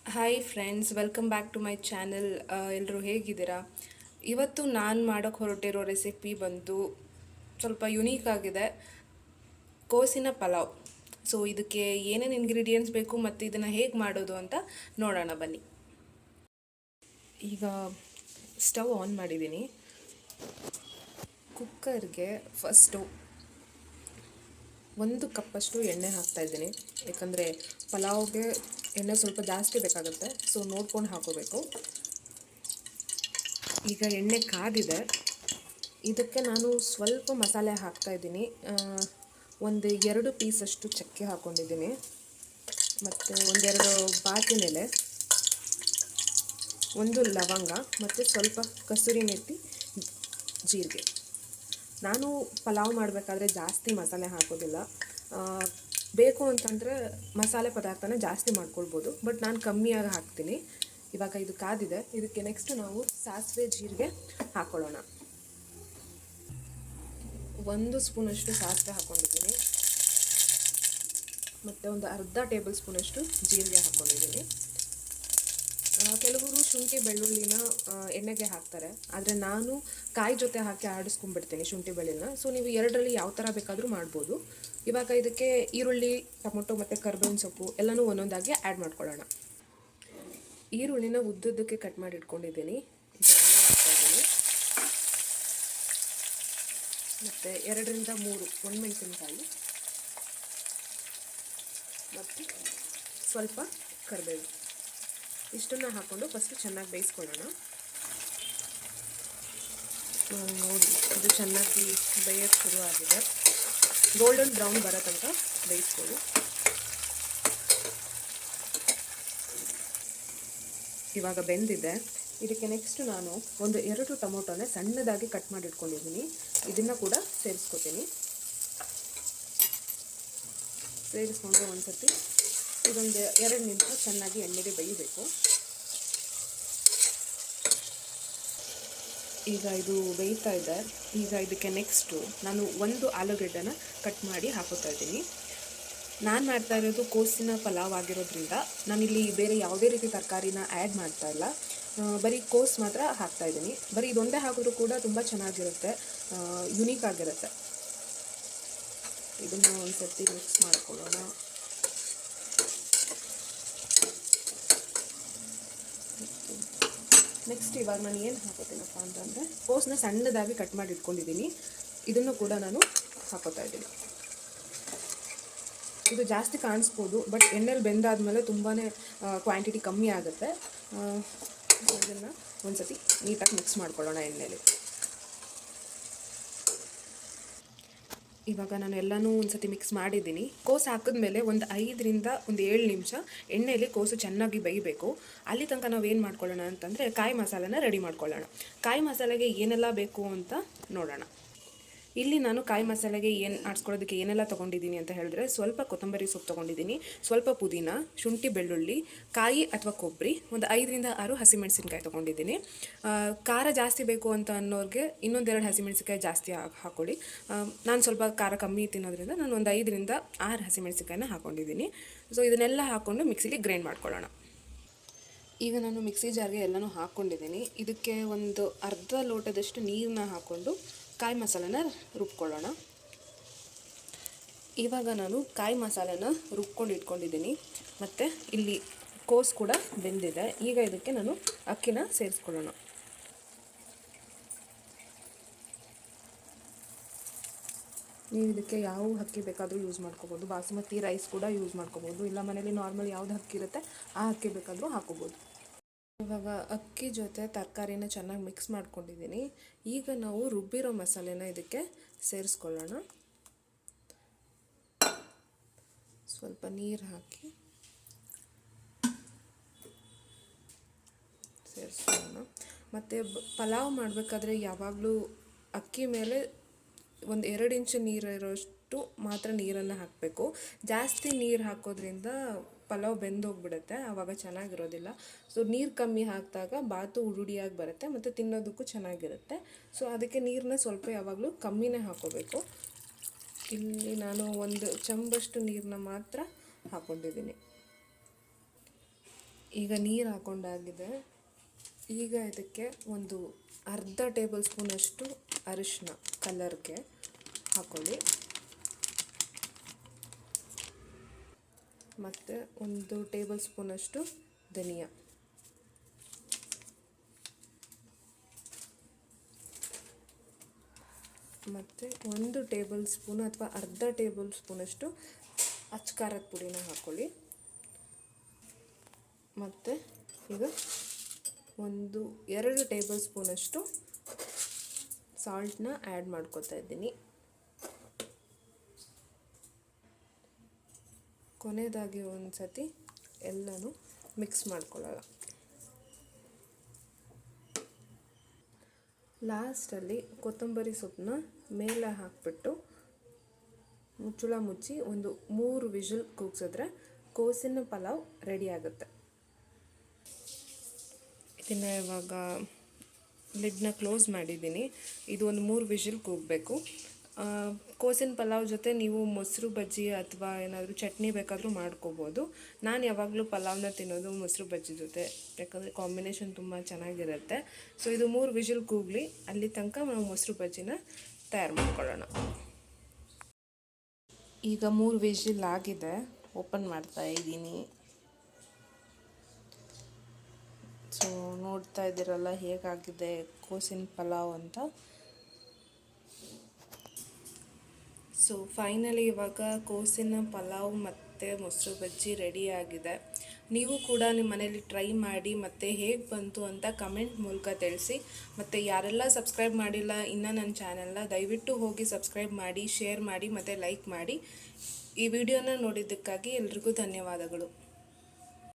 Hi friends, welcome back to my channel. ಎಲ್ಲರೂ ಹೇಗಿದ್ದೀರಾ? ಇವತ್ತು ನಾನು ಮಾಡೋಕ್ಕೆ ಹೊರಟಿರೋ ರೆಸಿಪಿ ಬಂದು ಸ್ವಲ್ಪ ಯುನೀಕ್ ಆಗಿದೆ. ಕೋಸಿನ ಪಲಾವ್. ಸೊ ಇದಕ್ಕೆ ಏನೇನು ಇಂಗ್ರೀಡಿಯೆಂಟ್ಸ್ ಬೇಕು ಮತ್ತು ಇದನ್ನು ಹೇಗೆ ಮಾಡೋದು ಅಂತ ನೋಡೋಣ ಬನ್ನಿ. ಈಗ ಸ್ಟವ್ ಆನ್ ಮಾಡಿದ್ದೀನಿ. ಕುಕ್ಕರ್ಗೆ ಫಸ್ಟು 1 ಕಪ್ಪಷ್ಟು ಎಣ್ಣೆ ಹಾಕ್ತಾಯಿದ್ದೀನಿ. ಯಾಕಂದರೆ ಪಲಾವ್ಗೆ ಎಣ್ಣೆ ಸ್ವಲ್ಪ ಜಾಸ್ತಿ ಬೇಕಾಗುತ್ತೆ, ಸೊ ನೋಡ್ಕೊಂಡು ಹಾಕೋಬೇಕು. ಈಗ ಎಣ್ಣೆ ಕಾದಿದೆ. ಇದಕ್ಕೆ ನಾನು ಸ್ವಲ್ಪ ಮಸಾಲೆ ಹಾಕ್ತಾಯಿದ್ದೀನಿ. ಒಂದು 2 ಪೀಸಷ್ಟು ಚಕ್ಕೆ ಹಾಕ್ಕೊಂಡಿದ್ದೀನಿ, ಮತ್ತು 1-2 ಬಾತಿನ ಎಲೆ, 1 ಲವಂಗ ಮತ್ತು ಸ್ವಲ್ಪ ಕಸೂರಿ ಮೆಥಿ, ಜೀರಿಗೆ. ನಾನು ಪಲಾವ್ ಮಾಡಬೇಕಾದ್ರೆ ಜಾಸ್ತಿ ಮಸಾಲೆ ಹಾಕೋದಿಲ್ಲ. ಬೇಕು ಅಂತಂದರೆ ಮಸಾಲೆ ಪದಾರ್ಥನ ಜಾಸ್ತಿ ಮಾಡ್ಕೊಳ್ಬೋದು, ಬಟ್ ನಾನು ಕಮ್ಮಿಯಾಗಿ ಹಾಕ್ತೀನಿ. ಇವಾಗ ಇದು ಕಾದಿದೆ. ಇದಕ್ಕೆ ನೆಕ್ಸ್ಟ್ ನಾವು ಸಾಸಿವೆ ಜೀರಿಗೆ ಹಾಕ್ಕೊಳ್ಳೋಣ. 1 ಸ್ಪೂನಷ್ಟು ಸಾಸಿವೆ ಹಾಕ್ಕೊಂಡಿದ್ದೀನಿ, ಮತ್ತು ಒಂದು ಅರ್ಧ ಟೇಬಲ್ ಸ್ಪೂನಷ್ಟು ಜೀರಿಗೆ ಹಾಕ್ಕೊಂಡಿದ್ದೀನಿ. ಕೆಲವರು ಶುಂಠಿ ಬೆಳ್ಳುಳ್ಳಿನ ಎಣ್ಣೆಗೆ ಹಾಕ್ತಾರೆ, ಆದರೆ ನಾನು ಕಾಯಿ ಜೊತೆ ಹಾಕಿ ಆಡಿಸ್ಕೊಂಡ್ಬಿಡ್ತೀನಿ ಶುಂಠಿ ಬೆಳ್ಳುಳ್ಳಿನ. ಸೊ ನೀವು ಎರಡರಲ್ಲಿ ಯಾವ ಥರ ಬೇಕಾದರೂ ಮಾಡ್ಬೋದು. ಇವಾಗ ಇದಕ್ಕೆ ಈರುಳ್ಳಿ, ಟೊಮೊಟೊ ಮತ್ತು ಕರ್ಬೇವಿನ ಸೊಪ್ಪು ಎಲ್ಲನೂ ಒಂದೊಂದಾಗಿ ಆ್ಯಡ್ ಮಾಡ್ಕೊಳ್ಳೋಣ. ಈರುಳ್ಳಿನ ಉದ್ದುದ್ದಕ್ಕೆ ಕಟ್ ಮಾಡಿ ಇಟ್ಕೊಂಡಿದ್ದೀನಿ. ಹಾಕ್ತಾಯಿದ್ದೀನಿ. ಮತ್ತು 2-3 ಒಣಮೆಣಸಿನಕಾಯಿ ಮತ್ತು ಸ್ವಲ್ಪ ಕರಿಬೇವು, ಇಷ್ಟನ್ನು ಹಾಕ್ಕೊಂಡು ಫಸ್ಟು ಚೆನ್ನಾಗಿ ಬೇಯಿಸ್ಕೊಳ್ಳೋಣ. ನೋಡಿ, ಇದು ಚೆನ್ನಾಗಿ ಬೇಯೋಕ್ಕೆ ಶುರು ಆಗಿದೆ. ಗೋಲ್ಡನ್ ಬ್ರೌನ್ ಬರೋ ತನಕ ಬೇಯಿಸ್ಕೊಳ್ಳಿ. ಇವಾಗ ಬೆಂದಿದೆ. ಇದಕ್ಕೆ ನೆಕ್ಸ್ಟ್ ನಾನು 1-2 ಟೊಮೊಟೊನ ಸಣ್ಣದಾಗಿ ಕಟ್ ಮಾಡಿ ಇಟ್ಕೊಂಡಿದ್ದೀನಿ. ಇದನ್ನು ಕೂಡ ಸೇರಿಸ್ಕೊತೀನಿ. ಸೇರಿಸ್ಕೊಂಡು ಒಂದು ಸರ್ತಿ ಇದೊಂದು 2 ನಿಮಿಷ ಚೆನ್ನಾಗಿ ಎಣ್ಣೆಗೆ ಬೇಯಬೇಕು. ಈಗ ಇದು ಬೇಯ್ತಾ ಇದೆ. ಈಗ ಇದಕ್ಕೆ ನೆಕ್ಸ್ಟು ನಾನು 1 ಆಲೂಗಡ್ಡೆನ ಕಟ್ ಮಾಡಿ ಹಾಕೋತಾ ಇದ್ದೀನಿ. ನಾನು ಮಾಡ್ತಾ ಇರೋದು ಕೋಸಿನ ಪಲಾವ್ ಆಗಿರೋದ್ರಿಂದ ನಾನಿಲ್ಲಿ ಬೇರೆ ಯಾವುದೇ ರೀತಿ ತರಕಾರಿನ ಆ್ಯಡ್ ಮಾಡ್ತಾ ಇಲ್ಲ. ಬರೀ ಕೋಸ್ ಮಾತ್ರ ಹಾಕ್ತಾಯಿದ್ದೀನಿ. ಬರೀ ಇದೊಂದೇ ಹಾಕಿದ್ರೂ ಕೂಡ ತುಂಬ ಚೆನ್ನಾಗಿರುತ್ತೆ, ಯುನೀಕ್ ಆಗಿರುತ್ತೆ. ಇದನ್ನು ಒಂದು ಸರ್ತಿ ಮಿಕ್ಸ್ ಮಾಡ್ಕೊಳ್ಳೋಣ. ನೆಕ್ಸ್ಟ್ ಇವಾಗ ನಾನು ಏನು ಹಾಕೋತೀನಪ್ಪ ಅಂತಂದರೆ ಕೋಸನ್ನ ಸಣ್ಣದಾಗಿ ಕಟ್ ಮಾಡಿ ಇಟ್ಕೊಂಡಿದ್ದೀನಿ. ಇದನ್ನು ಕೂಡ ನಾನು ಹಾಕೋತಾ ಇದ್ದೀನಿ. ಇದು ಜಾಸ್ತಿ ಕಾಣಿಸ್ಬೋದು, ಬಟ್ ಎಣ್ಣೆಲಿ ಬೆಂದಾದಮೇಲೆ ತುಂಬಾ ಕ್ವಾಂಟಿಟಿ ಕಮ್ಮಿ ಆಗುತ್ತೆ. ಇದನ್ನು ಒಂದು ಸತಿ ನೀಟಾಗಿ ಮಿಕ್ಸ್ ಮಾಡ್ಕೊಳ್ಳೋಣ ಎಣ್ಣೆಲಿ. ಇವಾಗ ನಾನು ಎಲ್ಲನೂ ಒಂದು ಸತಿ ಮಿಕ್ಸ್ ಮಾಡಿದ್ದೀನಿ. ಕೋಸು ಹಾಕಿದ್ಮೇಲೆ ಒಂದು 5-7 ನಿಮಿಷ ಎಣ್ಣೆಯಲ್ಲಿ ಕೋಸು ಚೆನ್ನಾಗಿ ಬೇಯಬೇಕು. ಅಲ್ಲಿ ತನಕ ನಾವು ಏನು ಮಾಡ್ಕೊಳ್ಳೋಣ ಅಂತಂದರೆ ಕಾಯಿ ಮಸಾಲೆನ ರೆಡಿ ಮಾಡ್ಕೊಳ್ಳೋಣ. ಕಾಯಿ ಮಸಾಲೆಗೆ ಏನೆಲ್ಲ ಬೇಕು ಅಂತ ನೋಡೋಣ. ಇಲ್ಲಿ ನಾನು ಕಾಯಿ ಮಸಾಲೆಗೆ ಆಡಿಸ್ಕೊಳ್ಳೋದಕ್ಕೆ ಏನೆಲ್ಲ ತೊಗೊಂಡಿದ್ದೀನಿ ಅಂತ ಹೇಳಿದ್ರೆ, ಸ್ವಲ್ಪ ಕೊತ್ತಂಬರಿ ಸೊಪ್ಪು ತೊಗೊಂಡಿದ್ದೀನಿ, ಸ್ವಲ್ಪ ಪುದೀನ, ಶುಂಠಿ ಬೆಳ್ಳುಳ್ಳಿ, ಕಾಯಿ ಅಥವಾ ಕೊಬ್ಬರಿ, ಒಂದು 5-6 ಹಸಿಮೆಣಸಿನ್ಕಾಯಿ ತೊಗೊಂಡಿದ್ದೀನಿ. ಖಾರ ಜಾಸ್ತಿ ಬೇಕು ಅಂತ ಅನ್ನೋರಿಗೆ ಇನ್ನೊಂದೆರಡು ಹಸಿಮೆಣಸಿನ್ಕಾಯಿ ಜಾಸ್ತಿ ಹಾಕ್ಕೊಳ್ಳಿ. ನಾನು ಸ್ವಲ್ಪ ಖಾರ ಕಮ್ಮಿ ತಿನ್ನೋದ್ರಿಂದ ನಾನು ಒಂದು 5-6 ಹಸಿಮೆಣಸಿನ್ಕಾಯಿನ ಹಾಕ್ಕೊಂಡಿದ್ದೀನಿ. ಸೊ ಇದನ್ನೆಲ್ಲ ಹಾಕ್ಕೊಂಡು ಮಿಕ್ಸಿಲಿ ಗ್ರೈಂಡ್ ಮಾಡ್ಕೊಳ್ಳೋಣ. ಈಗ ನಾನು ಮಿಕ್ಸಿ ಜಾರ್ಗೆ ಎಲ್ಲನೂ ಹಾಕ್ಕೊಂಡಿದ್ದೀನಿ. ಇದಕ್ಕೆ ಒಂದು ಅರ್ಧ ಲೋಟದಷ್ಟು ನೀರನ್ನ ಹಾಕ್ಕೊಂಡು ಕಾಯಿ ಮಸಾಲೆನ ರುಬ್ಕೊಳ್ಳೋಣ. ಇವಾಗ ನಾನು ಕಾಯಿ ಮಸಾಲೆನ ರುಬ್ಕೊಂಡು ಇಟ್ಕೊಂಡಿದ್ದೀನಿ, ಮತ್ತು ಇಲ್ಲಿ ಕೋಸು ಕೂಡ ಬೆಂದಿದೆ. ಈಗ ಇದಕ್ಕೆ ನಾನು ಅಕ್ಕಿನ ಸೇರಿಸ್ಕೊಳ್ಳೋಣ. ನೀವು ಇದಕ್ಕೆ ಯಾವ ಅಕ್ಕಿ ಬೇಕಾದರೂ ಯೂಸ್ ಮಾಡ್ಕೋಬೋದು. ಬಾಸುಮತಿ ರೈಸ್ ಕೂಡ ಯೂಸ್ ಮಾಡ್ಕೋಬೋದು, ಇಲ್ಲ ಮನೇಲಿ ನಾರ್ಮಲ್ ಯಾವ್ದು ಅಕ್ಕಿ ಇರುತ್ತೆ ಆ ಅಕ್ಕಿ ಬೇಕಾದರೂ ಹಾಕೋಬೋದು. ಇವಾಗ ಅಕ್ಕಿ ಜೊತೆ ತರಕಾರಿನ ಚೆನ್ನಾಗಿ ಮಿಕ್ಸ್ ಮಾಡ್ಕೊಂಡಿದ್ದೀನಿ. ಈಗ ನಾವು ರುಬ್ಬಿರೋ ಮಸಾಲೆನ ಇದಕ್ಕೆ ಸೇರಿಸ್ಕೊಳ್ಳೋಣ. ಸ್ವಲ್ಪ ನೀರು ಹಾಕಿ ಸೇರಿಸ್ಕೊಳ್ಳೋಣ. ಮತ್ತು ಪಲಾವ್ ಮಾಡಬೇಕಾದ್ರೆ ಯಾವಾಗಲೂ ಅಕ್ಕಿ ಮೇಲೆ 1-2 ಇಂಚು ನೀರಿರೋಷ್ಟು ಮಾತ್ರ ನೀರನ್ನು ಹಾಕಬೇಕು. ಜಾಸ್ತಿ ನೀರು ಹಾಕೋದ್ರಿಂದ ಪಲಾವ್ ಬೆಂದೋಗ್ಬಿಡುತ್ತೆ, ಆವಾಗ ಚೆನ್ನಾಗಿರೋದಿಲ್ಲ. ಸೊ ನೀರು ಕಮ್ಮಿ ಹಾಕಿದಾಗ ಬಾತು ಉರುಡಿಯಾಗಿ ಬರುತ್ತೆ ಮತ್ತು ತಿನ್ನೋದಕ್ಕೂ ಚೆನ್ನಾಗಿರುತ್ತೆ. ಸೊ ಅದಕ್ಕೆ ನೀರನ್ನ ಸ್ವಲ್ಪ ಯಾವಾಗಲೂ ಕಮ್ಮಿನೇ ಹಾಕೋಬೇಕು. ಇಲ್ಲಿ ನಾನು 1 ಚಮಚಷ್ಟು ನೀರನ್ನ ಮಾತ್ರ ಹಾಕ್ಕೊಂಡಿದ್ದೀನಿ. ಈಗ ನೀರು ಹಾಕೊಂಡಾಗಿದೆ. ಈಗ ಇದಕ್ಕೆ ಒಂದು ಅರ್ಧ ಟೇಬಲ್ ಸ್ಪೂನಷ್ಟು ಅರಿಶಿನ ಕಲರ್ಗೆ ಹಾಕೊಳ್ಳಿ, ಮತ್ತು 1 ಟೇಬಲ್ ಸ್ಪೂನಷ್ಟು ಧನಿಯಾ, ಮತ್ತು 1 ಟೇಬಲ್ ಸ್ಪೂನ್ ಅಥವಾ ಅರ್ಧ ಟೇಬಲ್ ಸ್ಪೂನಷ್ಟು ಅಚ್ಕಾರದ ಪುಡಿನ ಹಾಕ್ಕೊಳ್ಳಿ. ಮತ್ತು ಈಗ 2 ಟೇಬಲ್ ಸ್ಪೂನಷ್ಟು ಸಾಲ್ಟನ್ನ ಆ್ಯಡ್ ಮಾಡ್ಕೊತಾ ಇದ್ದೀನಿ. ಕೊನೆಯದಾಗಿ ಒಂದು ಸತಿ ಎಲ್ಲನೂ ಮಿಕ್ಸ್ ಮಾಡ್ಕೊಳ್ಳೋಣ. ಲಾಸ್ಟಲ್ಲಿ ಕೊತ್ತಂಬರಿ ಸೊಪ್ಪನ್ನ ಮೇಲೆ ಹಾಕಿಬಿಟ್ಟು ಮುಚ್ಚಳ ಮುಚ್ಚಿ ಒಂದು 3 ವಿಷಲ್ ಕೂಗಿಸಿದ್ರೆ ಕೋಸಿನ ಪಲಾವ್ ರೆಡಿ ಆಗುತ್ತೆ. ಇದನ್ನು ಇವಾಗ ಲಿಡ್ನ ಕ್ಲೋಸ್ ಮಾಡಿದ್ದೀನಿ. ಇದು ಒಂದು 3 ವಿಷಲ್ ಕೂಗಬೇಕು. ಕೋಸಿನ ಪಲಾವ್ ಜೊತೆ ನೀವು ಮೊಸರು ಬಜ್ಜಿ ಅಥವಾ ಏನಾದರೂ ಚಟ್ನಿ ಬೇಕಾದರೂ ಮಾಡ್ಕೋಬೋದು. ನಾನು ಯಾವಾಗಲೂ ಪಲಾವ್ನ ತಿನ್ನೋದು ಮೊಸರು ಬಜ್ಜಿ ಜೊತೆ, ಯಾಕಂದರೆ ಕಾಂಬಿನೇಷನ್ ತುಂಬ ಚೆನ್ನಾಗಿರುತ್ತೆ. ಸೊ ಇದು 3 ವಿಷಲ್ ಕೂಗಲಿ, ಅಲ್ಲಿ ತನಕ ನಾವು ಮೊಸರು ಬಜ್ಜಿನ ತಯಾರು ಮಾಡ್ಕೊಳ್ಳೋಣ. ಈಗ 3 ವಿಷಲ್ ಆಗಿದೆ, ಓಪನ್ ಮಾಡ್ತಾ ಇದ್ದೀನಿ. ಸೊ ನೋಡ್ತಾ ಇದ್ದೀರಲ್ಲ ಹೇಗಾಗಿದೆ ಕೋಸಿನ ಪಲಾವ್ ಅಂತ. ಸೊ ಫೈನಲಿ ಇವಾಗ ಕೋಸಿನ ಪಲಾವ್ ಮತ್ತು ಮೊಸರು ಬಜ್ಜಿ ರೆಡಿ ಆಗಿದೆ. ನೀವು ಕೂಡ ನಿಮ್ಮ ಮನೇಲಿ ಟ್ರೈ ಮಾಡಿ ಮತ್ತು ಹೇಗೆ ಬಂತು ಅಂತ ಕಮೆಂಟ್ ಮೂಲಕ ತಿಳಿಸಿ. ಮತ್ತು ಯಾರೆಲ್ಲ ಸಬ್ಸ್ಕ್ರೈಬ್ ಮಾಡಿಲ್ಲ ಇನ್ನೂ ನನ್ನ ಚಾನೆಲ್ನ, ದಯವಿಟ್ಟು ಹೋಗಿ ಸಬ್ಸ್ಕ್ರೈಬ್ ಮಾಡಿ, ಶೇರ್ ಮಾಡಿ ಮತ್ತು ಲೈಕ್ ಮಾಡಿ. ಈ ವಿಡಿಯೋನ ನೋಡಿದ್ದಕ್ಕಾಗಿ ಎಲ್ರಿಗೂ ಧನ್ಯವಾದಗಳು.